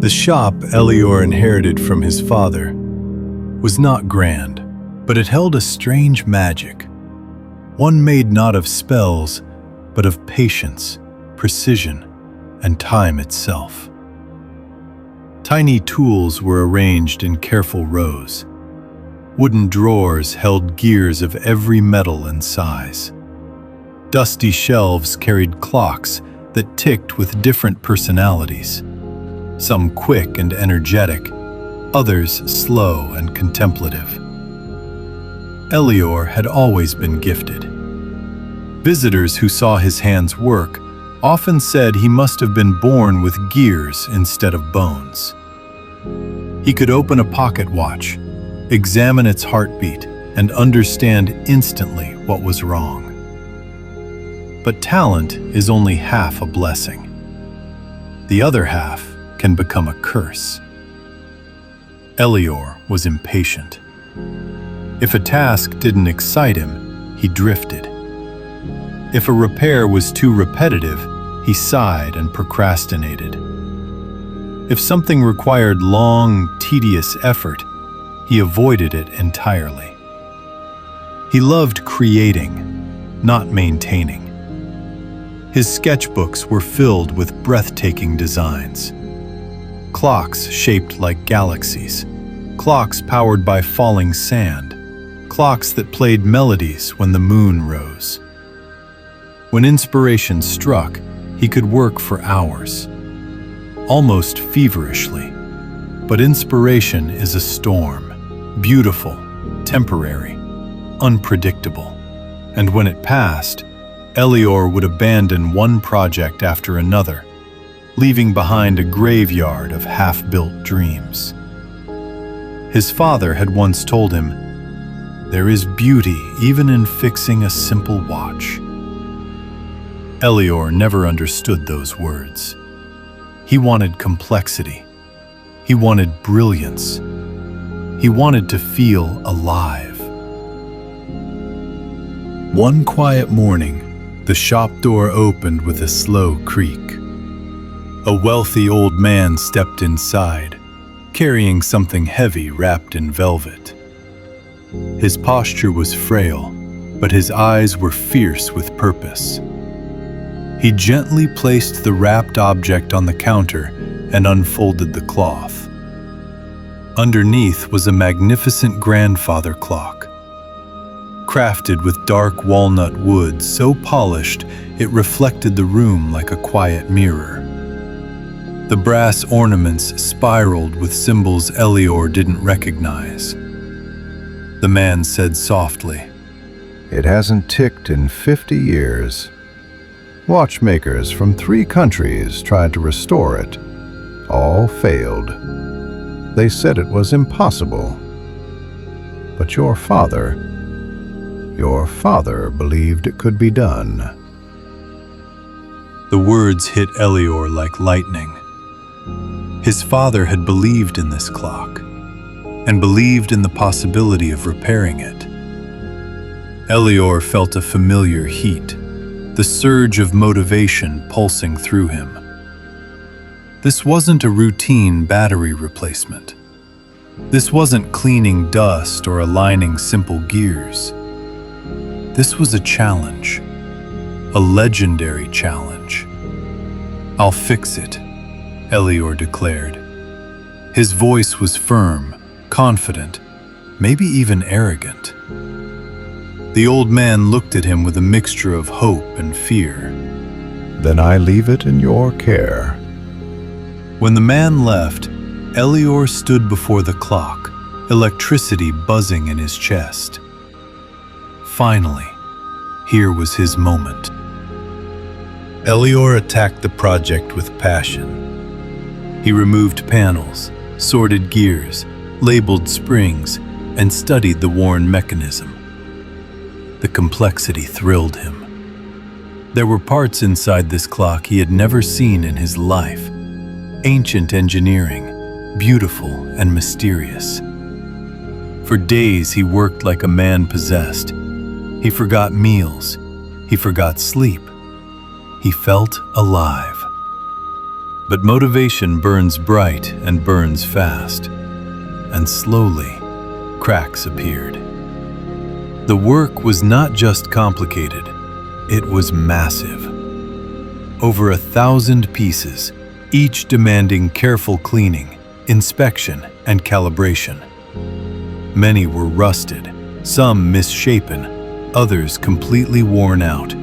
The shop Elior inherited from his father was not grand, but it held a strange magic, one made not of spells, but of patience, precision, and time itself. Tiny tools were arranged in careful rows. Wooden drawers held gears of every metal and size. Dusty shelves carried clocks that ticked with different personalities, some quick and energetic, others slow and contemplative. Elior had always been gifted. Visitors who saw his hands work often said he must have been born with gears instead of bones. He could open a pocket watch, examine its heartbeat, and understand instantly what was wrong. But talent is only half a blessing. The other half can become a curse. Elior was impatient. If a task didn't excite him, he drifted. If a repair was too repetitive, he sighed and procrastinated. If something required long, tedious effort, he avoided it entirely. He loved creating, not maintaining. His sketchbooks were filled with breathtaking designs. Clocks shaped like galaxies, clocks powered by falling sand, clocks that played melodies when the moon rose. When inspiration struck, he could work for hours, almost feverishly. But inspiration is a storm, beautiful, temporary, unpredictable. And when it passed, Elior would abandon one project after another, leaving behind a graveyard of half-built dreams. His father had once told him, "There is beauty even in fixing a simple watch." Elior never understood those words. He wanted complexity. He wanted brilliance. He wanted to feel alive. One quiet morning, the shop door opened with a slow creak. A wealthy old man stepped inside, carrying something heavy wrapped in velvet. His posture was frail, but his eyes were fierce with purpose. He gently placed the wrapped object on the counter and unfolded the cloth. Underneath was a magnificent grandfather clock, crafted with dark walnut wood so polished it reflected the room like a quiet mirror. The brass ornaments spiraled with symbols Elior didn't recognize. The man said softly, "It hasn't ticked in 50 years. Watchmakers from 3 countries tried to restore it. All failed. They said it was impossible. But your father believed it could be done." The words hit Elior like lightning. His father had believed in this clock, and believed in the possibility of repairing it. Elior felt a familiar heat, the surge of motivation pulsing through him. This wasn't a routine battery replacement. This wasn't cleaning dust or aligning simple gears. This was a challenge, a legendary challenge. "I'll fix it," Elior declared. His voice was firm, confident, maybe even arrogant. The old man looked at him with a mixture of hope and fear. "Then I leave it in your care." When the man left, Elior stood before the clock, electricity buzzing in his chest. Finally, here was his moment. Elior attacked the project with passion. He removed panels, sorted gears, labeled springs, and studied the worn mechanism. The complexity thrilled him. There were parts inside this clock he had never seen in his life. Ancient engineering, beautiful and mysterious. For days he worked like a man possessed. He forgot meals. He forgot sleep. He felt alive. But motivation burns bright and burns fast, and slowly, cracks appeared. The work was not just complicated, it was massive. Over 1,000 pieces, each demanding careful cleaning, inspection, and calibration. Many were rusted, some misshapen, others completely worn out.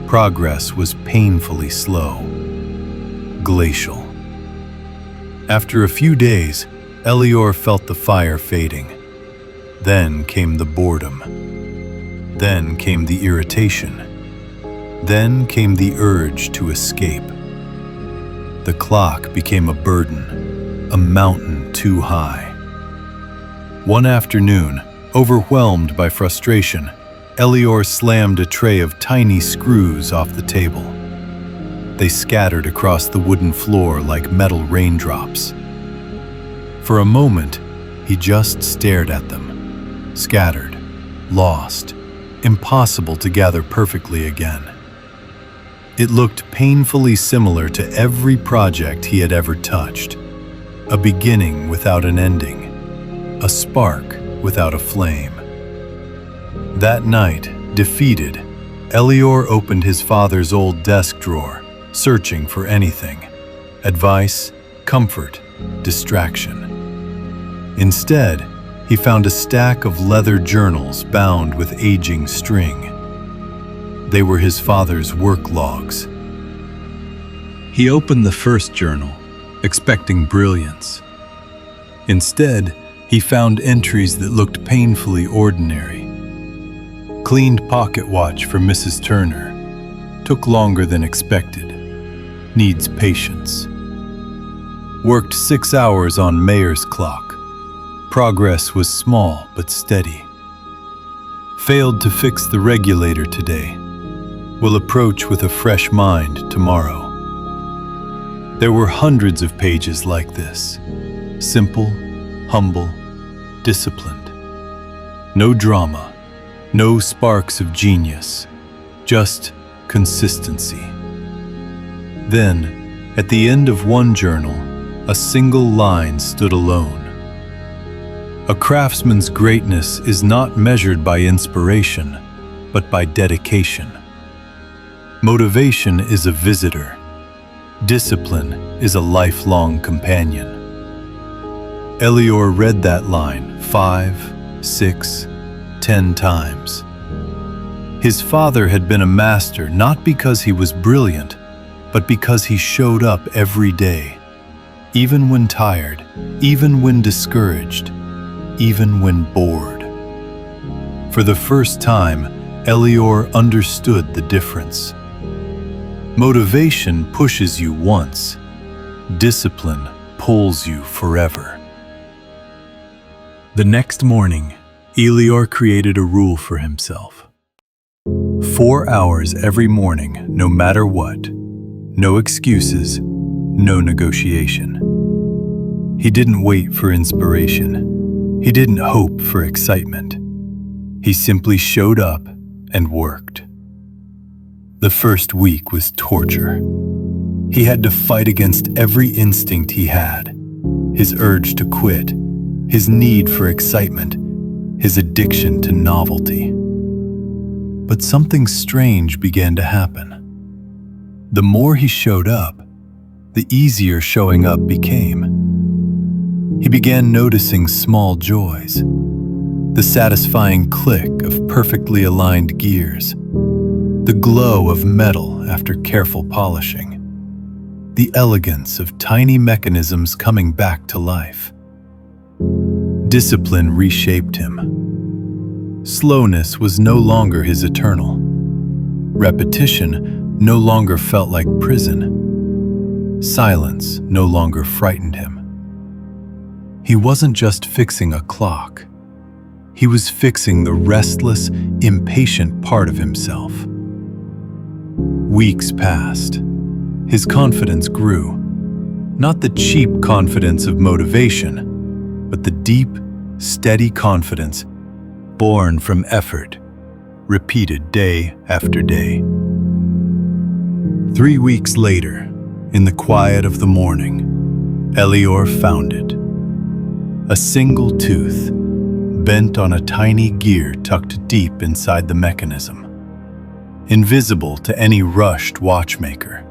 Progress was painfully slow, glacial. After a few days, Elior felt the fire fading. Then came the boredom. Then came the irritation. Then came the urge to escape. The clock became a burden, a mountain too high. One afternoon, overwhelmed by frustration, Elior slammed a tray of tiny screws off the table. They scattered across the wooden floor like metal raindrops. For a moment, he just stared at them, scattered, lost, impossible to gather perfectly again. It looked painfully similar to every project he had ever touched, a beginning without an ending, a spark without a flame. That night, defeated, Elior opened his father's old desk drawer, searching for anything: advice, comfort, distraction. Instead, he found a stack of leather journals bound with aging string. They were his father's work logs. He opened the first journal, expecting brilliance. Instead, he found entries that looked painfully ordinary. Cleaned pocket watch for Mrs. Turner. Took longer than expected. Needs patience. Worked 6 hours on Mayer's clock. Progress was small but steady. Failed to fix the regulator today. Will approach with a fresh mind tomorrow. There were hundreds of pages like this. Simple, humble, disciplined. No drama, no sparks of genius, just consistency. Then, at the end of one journal, a single line stood alone. A craftsman's greatness is not measured by inspiration, but by dedication. Motivation is a visitor. Discipline is a lifelong companion. Elior read that line 5, 6, 10 times. His father had been a master not because he was brilliant, but because he showed up every day, even when tired, even when discouraged, even when bored. For the first time, Elior understood the difference. Motivation pushes you once. Discipline pulls you forever. The next morning, Elior created a rule for himself. 4 hours every morning, no matter what. No excuses, no negotiation. He didn't wait for inspiration. He didn't hope for excitement. He simply showed up and worked. The first week was torture. He had to fight against every instinct he had. His urge to quit, his need for excitement, his addiction to novelty. But something strange began to happen. The more he showed up, the easier showing up became. He began noticing small joys, the satisfying click of perfectly aligned gears, the glow of metal after careful polishing, the elegance of tiny mechanisms coming back to life. Discipline reshaped him. Slowness was no longer his eternal. Repetition no longer felt like prison. Silence no longer frightened him. He wasn't just fixing a clock. He was fixing the restless, impatient part of himself. Weeks passed. His confidence grew. Not the cheap confidence of motivation, but the deep, steady confidence born from effort, repeated day after day. 3 weeks later, In the quiet of the morning, Elior found it. A single tooth, bent on a tiny gear tucked deep inside the mechanism. Invisible to any rushed watchmaker.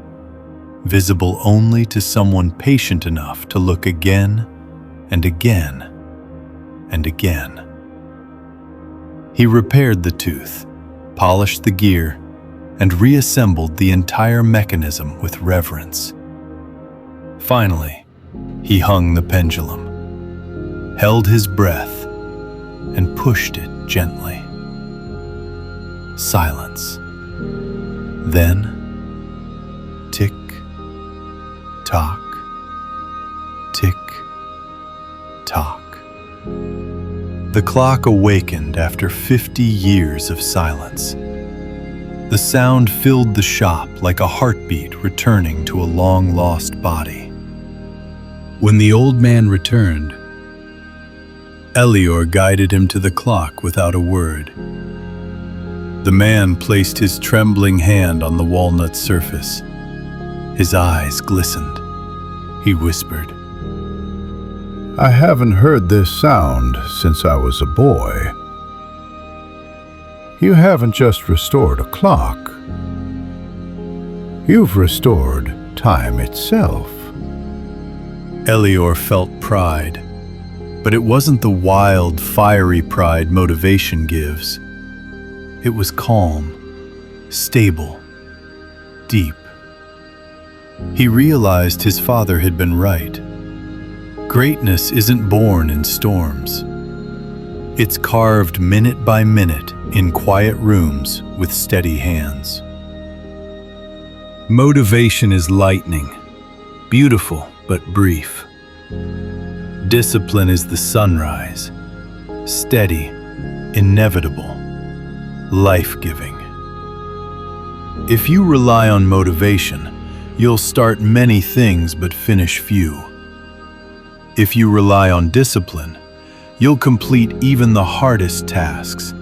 Visible only to someone patient enough to look again and again and again. He repaired the tooth, polished the gear, and reassembled the entire mechanism with reverence. Finally, he hung the pendulum, held his breath, and pushed it gently. Silence. Then, tick, tock, tick, tock. The clock awakened after 50 years of silence. The sound filled the shop like a heartbeat returning to a long-lost body. When the old man returned, Elior guided him to the clock without a word. The man placed his trembling hand on the walnut surface. His eyes glistened. He whispered, I haven't heard this sound since I was a boy. You haven't just restored a clock. You've restored time itself. Elior felt pride, but it wasn't the wild, fiery pride motivation gives. It was calm, stable, deep. He realized his father had been right. Greatness isn't born in storms. It's carved minute by minute in quiet rooms with steady hands. Motivation is lightning, beautiful but brief. Discipline is the sunrise, steady, inevitable, life-giving. If you rely on motivation, you'll start many things but finish few. If you rely on discipline, you'll complete even the hardest tasks,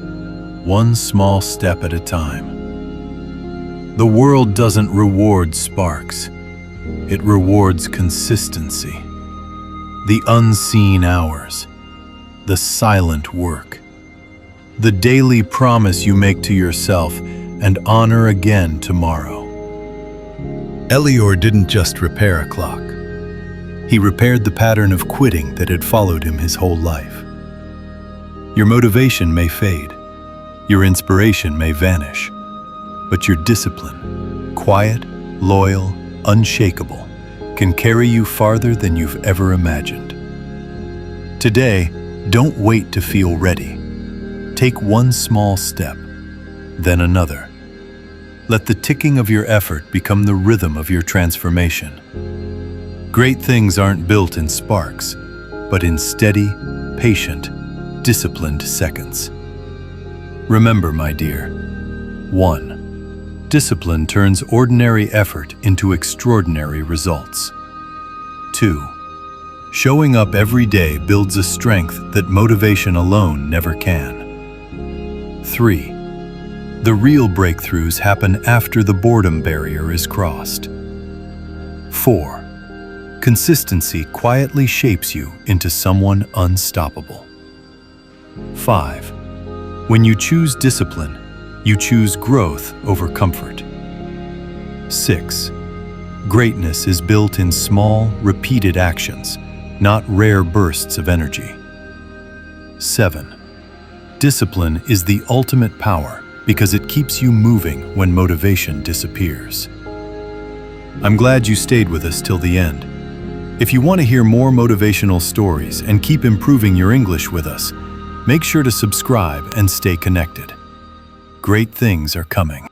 one small step at a time. The world doesn't reward sparks. It rewards consistency. The unseen hours, the silent work, the daily promise you make to yourself and honor again tomorrow. Elior didn't just repair a clock. He repaired the pattern of quitting that had followed him his whole life. Your motivation may fade, your inspiration may vanish, but your discipline, quiet, loyal, unshakable, can carry you farther than you've ever imagined. Today, don't wait to feel ready. Take one small step, then another. Let the ticking of your effort become the rhythm of your transformation. Great things aren't built in sparks, but in steady, patient, disciplined seconds. Remember, my dear, 1. Discipline turns ordinary effort into extraordinary results. 2. Showing up every day builds a strength that motivation alone never can. 3. The real breakthroughs happen after the boredom barrier is crossed. 4. Consistency quietly shapes you into someone unstoppable. 5. When you choose discipline, you choose growth over comfort. 6. Greatness is built in small, repeated actions, not rare bursts of energy. 7. Discipline is the ultimate power because it keeps you moving when motivation disappears. I'm glad you stayed with us till the end. If you want to hear more motivational stories and keep improving your English with us, make sure to subscribe and stay connected. Great things are coming.